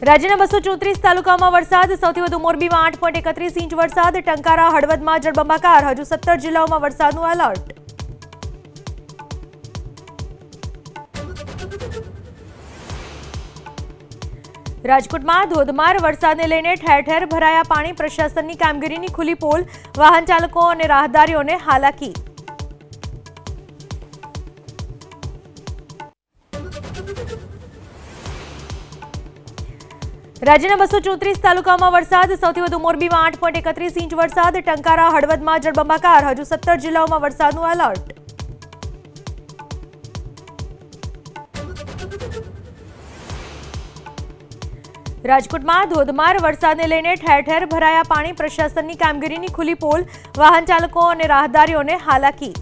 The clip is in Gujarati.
રાજ્યના 234 તાલુકાઓમાં વરસાદ, સૌથી વધુ મોરબીમાં 8.31 ઇંચ વરસાદ, ટંકારા હળવદમાં જળબંબાકાર, હજુ 17 જિલ્લાઓમાં વરસાદનું એલર્ટ. રાજકોટમાં ધોધમાર વરસાદને લઈને ઠેર ઠેર ભરાયા પાણી, પ્રશાસનની કામગીરીની ખુલ્લી પોલ, વાહન ચાલકો અને રાહદારીઓને હાલાકી. રાજ્યના 234 તાલુકાઓમાં વરસાદ, સૌથી વધુ મોરબીમાં 8.31 ઇંચ વરસાદ, ટંકારા હળવદમાં જળબંબાકાર, હજુ 17 જિલ્લાઓમાં વરસાદનું એલર્ટ. રાજકોટમાં ધોધમાર વરસાદને લઈને ઠેર ઠેર ભરાયા પાણી, પ્રશાસનની કામગીરીની ખુલ્લી પોલ, વાહન ચાલકો અને રાહદારીઓને હાલાકી.